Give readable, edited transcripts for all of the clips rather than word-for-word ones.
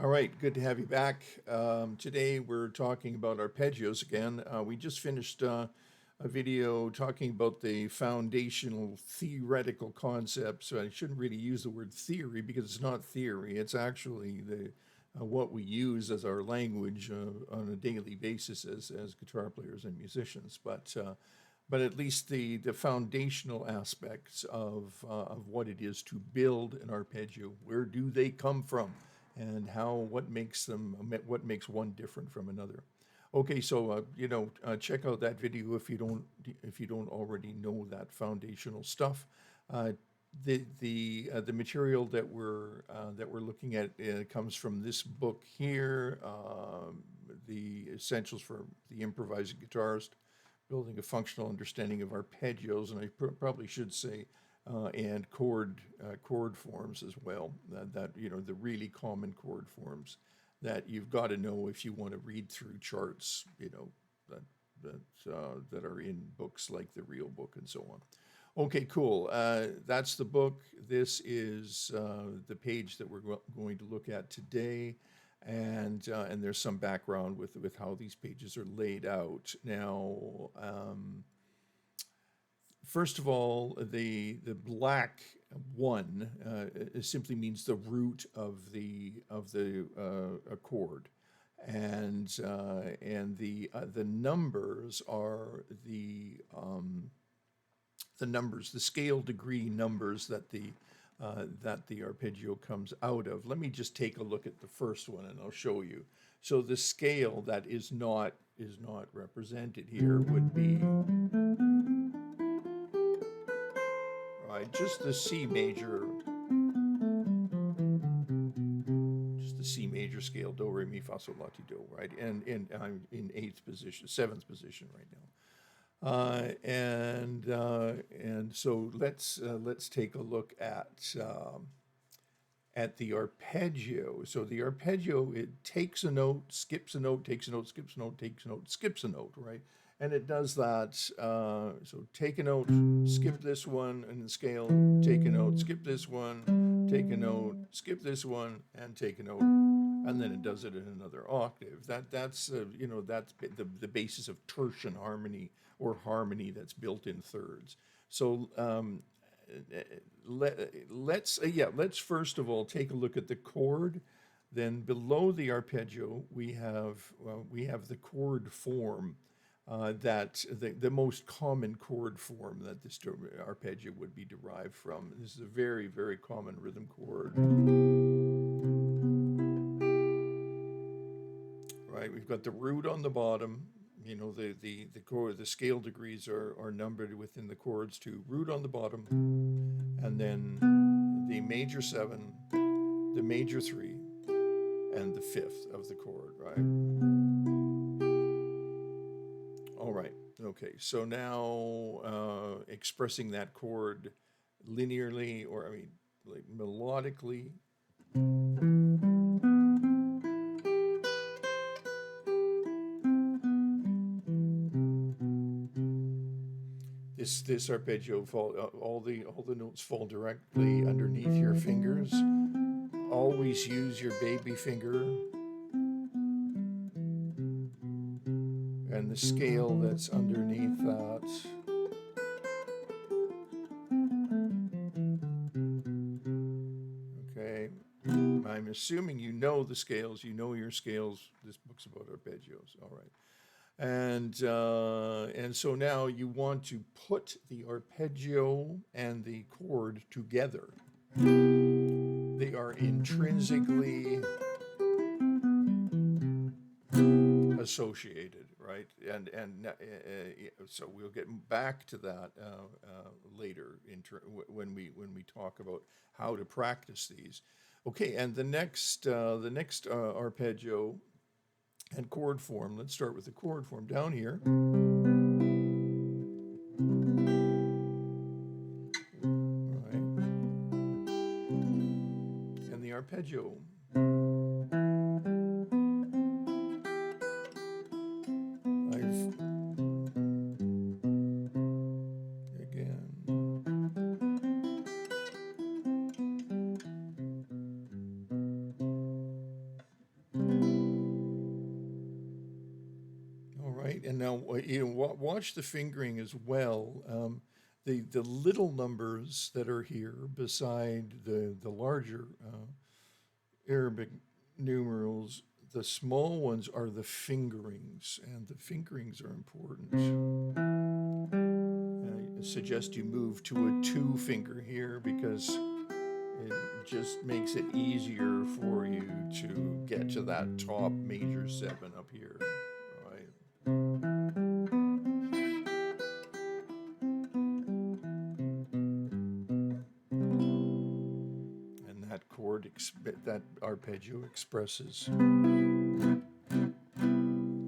All right, good to have you back. Today we're talking about arpeggios again. We just finished a video talking about the foundational theoretical concepts. I shouldn't really use the word theory because it's not theory. It's actually the what we use as our language on a daily basis as guitar players and musicians. But at least the foundational aspects of what it is to build an arpeggio. Where do they come from? And what makes one different from another. Okay, so check out that video if you don't already know that foundational stuff. Uh, the material that we're looking at comes from this book here, the Essentials for the Improvising Guitarist, Building a Functional Understanding of Arpeggios, and I probably should say and chord forms as well. That the really common chord forms that you've got to know if you want to read through charts. That are in books like the Real Book and so on. Okay, cool. That's the book. This is the page that we're going to look at today, and there's some background with how these pages are laid out. Now, first of all, the black one simply means the root of the chord, and the numbers are the numbers, the scale degree numbers that the arpeggio comes out of. Let me just take a look at the first one, and I'll show you. So the scale that is not represented here would be right, just the C major scale, do re mi fa sol la ti do, right? And I'm in eighth position, seventh position right now. And so let's take a look at the arpeggio. So the arpeggio, it takes a note, skips a note, takes a note, skips a note, takes a note, skips a note, right? And it does that. So take a note, skip this one in the scale, take a note, skip this one, take a note, skip this one, and take a note, and then it does it in another octave. That's the basis of tertian harmony or harmony that's built in thirds. So let's first of all take a look at the chord. Then below the arpeggio, we have the chord form, that the most common chord form that this arpeggio would be derived from. This is a very, very common rhythm chord. Right, we've got the root on the bottom. The chord, the scale degrees are numbered within the chords to root on the bottom, and then the major seven, the major three, and the fifth of the chord, right? All right. Okay. So now expressing that chord linearly, or I mean, like melodically. This arpeggio all the notes fall directly underneath your fingers. Always use your baby finger and the scale that's underneath that. Okay, I'm assuming you know the scales. You know your scales. This book's about arpeggios. All right. And so now you want to put the arpeggio and the chord together. They are intrinsically associated, right? So we'll get back to that later when we talk about how to practice these. Okay, and the next arpeggio and chord form. Let's start with the chord form down here. Right. And the arpeggio. I've again. right. And now watch the fingering as well. The little numbers that are here beside the larger Arabic numerals, the small ones are the fingerings, and the fingerings are important. I suggest you move to a two finger here because it just makes it easier for you to get to that top major seven up here, right? And that that arpeggio expresses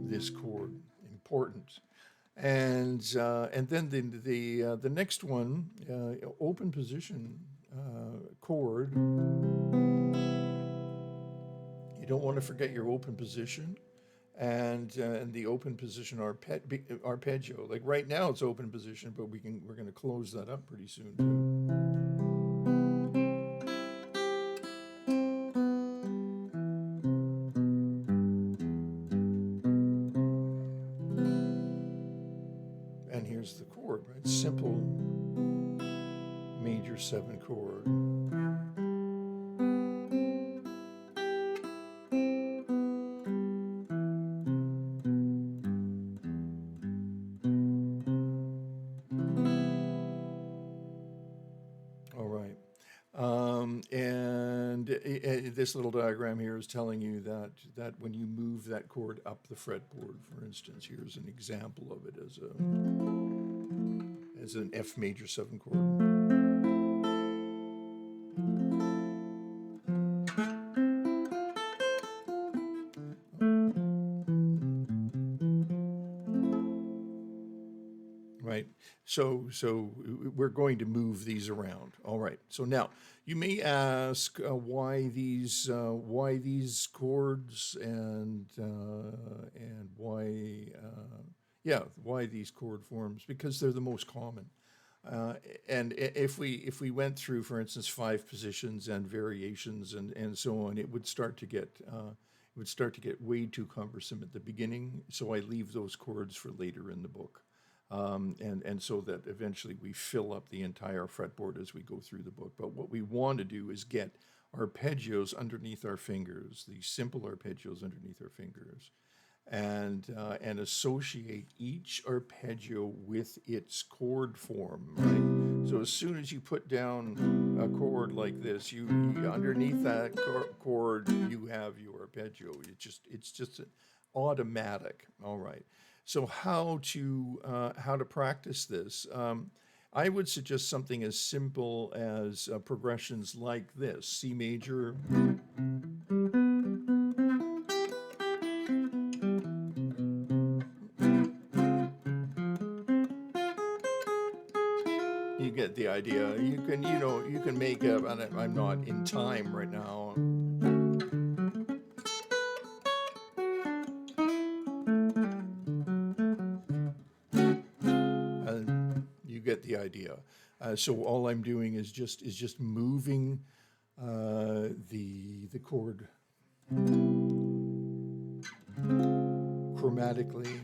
this chord, important. And then the next one, open position chord. You don't want to forget your open position, and the open position arpeggio. Like right now, it's open position, but we're going to close that up pretty soon too. And here's the chord, right? Simple major seven chord. All right. This little diagram here is telling you that when you move that chord up the fretboard, for instance, here's an example of it as an F major seven chord. Right. So we're going to move these around. All right. So now you may ask why these chords and why these chord forms, because they're the most common. And if we went through, for instance, five positions and variations and so on, it would start to get way too cumbersome at the beginning. So I leave those chords for later in the book. And so that eventually we fill up the entire fretboard as we go through the book. But what we want to do is get arpeggios underneath our fingers, these simple arpeggios underneath our fingers, and associate each arpeggio with its chord form, right? So as soon as you put down a chord like this, you underneath that chord, you have your arpeggio. It's just automatic. All right. So how to practice this? I would suggest something as simple as progressions like this: C major, you get the idea. You can make up, and I'm not in time right now. You get the idea. So all I'm doing is just moving the chord chromatically.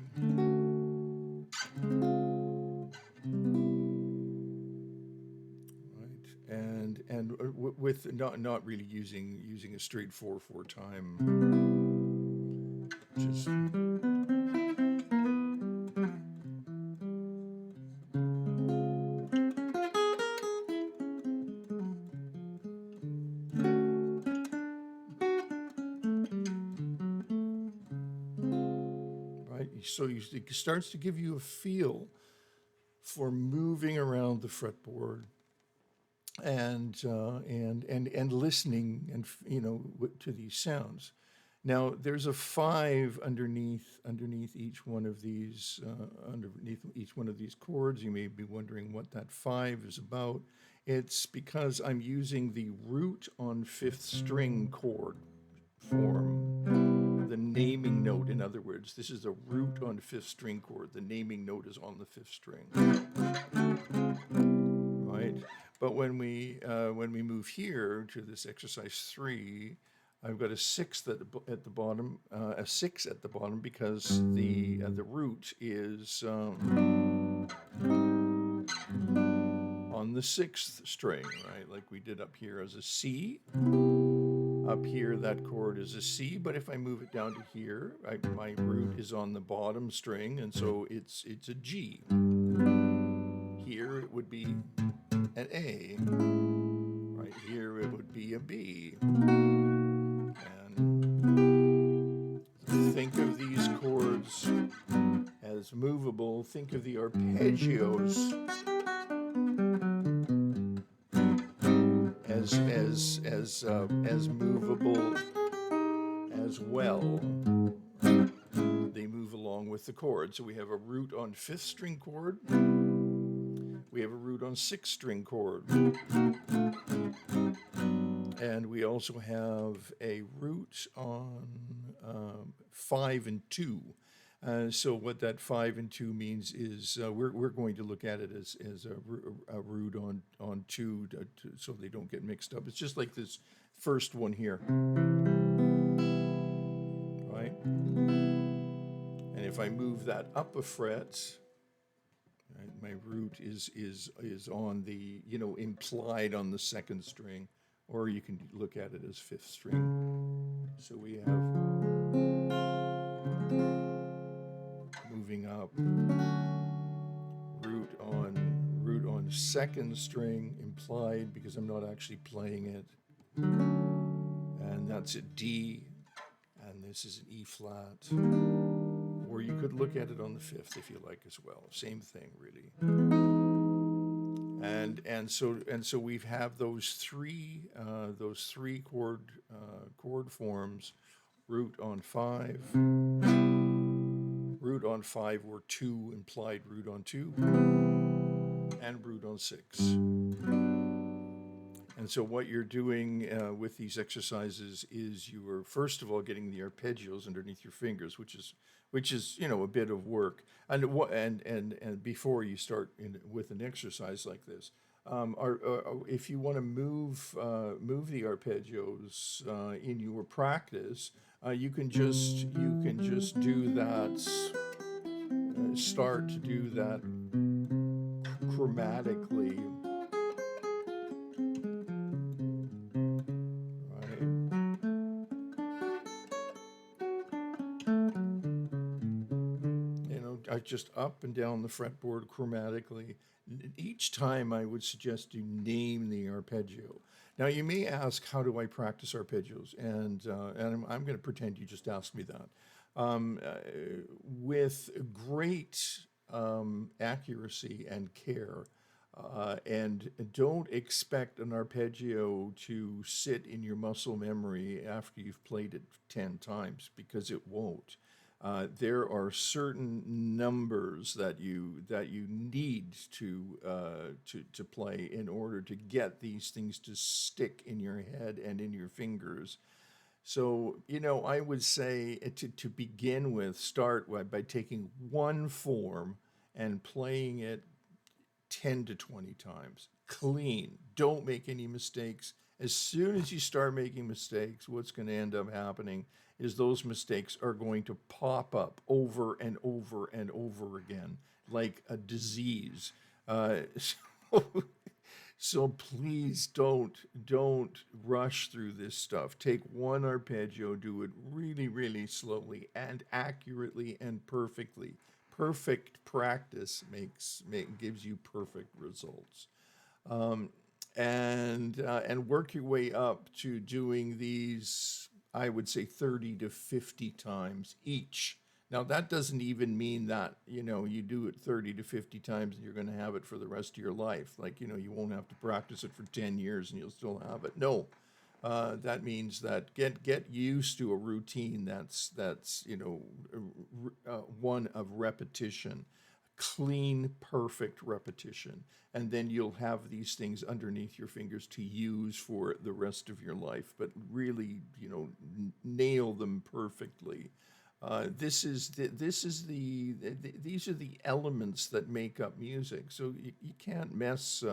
With not really using a straight 4/4 time, just right. So it starts to give you a feel for moving around the fretboard and listening to these sounds. Now there's a 5 underneath each one of these chords. You may be wondering what that 5 is about. It's because I'm using the root on 5th string chord form, the naming note. In other words, this is a root on 5th string chord. The naming note is on the 5th string, right? But when we move here to this exercise 3, I've got a sixth at the bottom, a six at the bottom because the root is on the sixth string, right? Like we did up here as a C. Up here, that chord is a C, but if I move it down to here, my root is on the bottom string, and so it's a G. Here it would be an A. Right here it would be a B. And think of these chords as movable. Think of the arpeggios as movable as well. They move along with the chord. So we have a root on fifth string chord. We have a root on sixth string chord. And we also have a root on 5 and 2. So what that 5 and 2 means is we're going to look at it as a root on 2 so they don't get mixed up. It's just like this first one here, right? And if I move that up a fret, right, my root is on the, implied on the second string, or you can look at it as fifth string. So we have moving up, root on second string, implied because I'm not actually playing it, and that's a D, and this is an E flat. Or you could look at it on the fifth if you like as well. Same thing, really. And so we have those three chord forms: root on 5, root on 5 or 2, implied root on 2, and root on 6. And so what you're doing with these exercises is you are first of all getting the arpeggios underneath your fingers, which is a bit of work. And before you start with an exercise like this, if you want to move the arpeggios in your practice, you can just do that. Start to do that chromatically. Just up and down the fretboard chromatically. Each time I would suggest you name the arpeggio. Now you may ask, how do I practice arpeggios? And I'm going to pretend you just asked me that. With great accuracy and care, and don't expect an arpeggio to sit in your muscle memory after you've played it 10 times, because it won't. There are certain numbers that you need to play in order to get these things to stick in your head and in your fingers. So, I would say to begin with, start by taking one form and playing it 10 to 20 times. Clean. Don't make any mistakes. As soon as you start making mistakes, what's going to end up happening is those mistakes are going to pop up over and over and over again, like a disease. So please don't rush through this stuff. Take one arpeggio, do it really, really slowly and accurately and perfectly. Perfect practice gives you perfect results. And work your way up to doing these, I would say, 30 to 50 times each. Now, that doesn't even mean that, you do it 30 to 50 times and you're going to have it for the rest of your life. Like, you won't have to practice it for 10 years and you'll still have it. No, that means that get used to a routine that's one of repetition, clean, perfect repetition. And then you'll have these things underneath your fingers to use for the rest of your life, but really, nail them perfectly. These are the elements that make up music. So you can't mess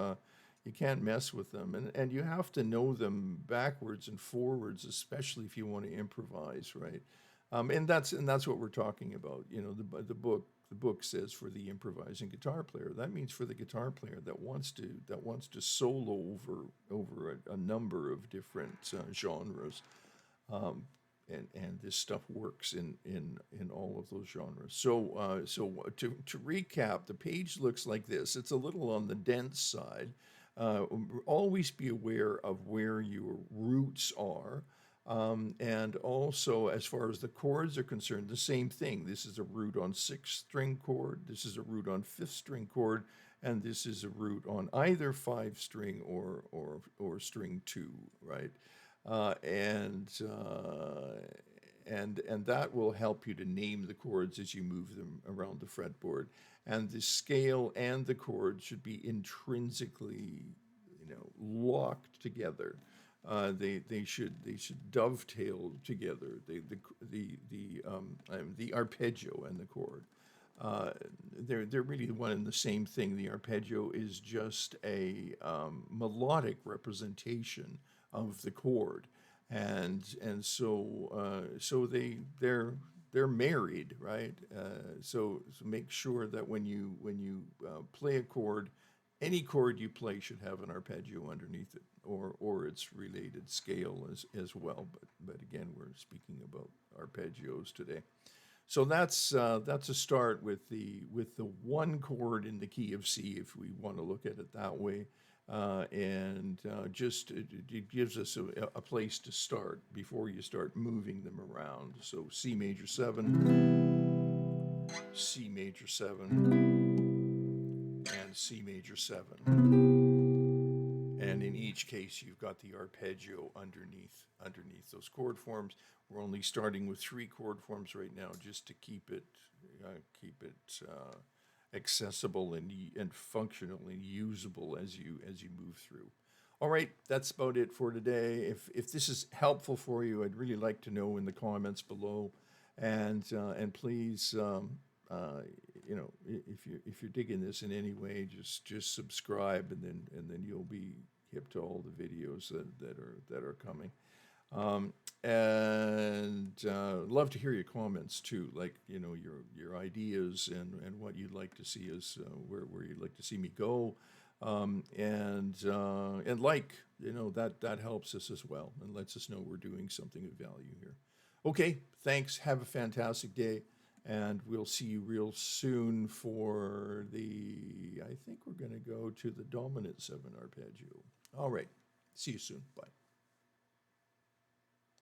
You can't mess with them, and you have to know them backwards and forwards, especially if you want to improvise, right? And that's what we're talking about. You know, the book says for the improvising guitar player. That means for the guitar player that wants to solo over a number of different genres, and this stuff works in all of those genres. So to recap, the page looks like this. It's a little on the dense side. Always be aware of where your roots are. And also, as far as the chords are concerned, the same thing. This is a root on sixth string chord. This is a root on fifth string chord, and this is a root on either five string or string two, right? Uh, and uh, and that will help you to name the chords as you move them around the fretboard. And the scale and the chord should be intrinsically, locked together. They should dovetail together. The arpeggio and the chord. Uh, they're really one and the same thing. The arpeggio is just a melodic representation of the chord, and so they're married, right? So make sure that when you play a chord, any chord you play should have an arpeggio underneath it, or its related scale as well. But again, we're speaking about arpeggios today. So that's a start with the one chord in the key of C, if we want to look at it that way, and just it gives us a place to start before you start moving them around. So C major seven, C major seven, and C major seven. And in each case, you've got the arpeggio underneath those chord forms. We're only starting with three chord forms right now, just to keep it accessible and functional and usable as you move through. All right, that's about it for today. If this is helpful for you, I'd really like to know in the comments below, and please, if you're digging this in any way, just subscribe, and then you'll be hip to all the videos that are coming. And love to hear your comments too, like your ideas and what you'd like to see us where you'd like to see me go, and that helps us as well and lets us know we're doing something of value here. Okay, thanks. Have a fantastic day, and we'll see you real soon for I think we're going to go to the dominant seven arpeggio. All right, see you soon. Bye.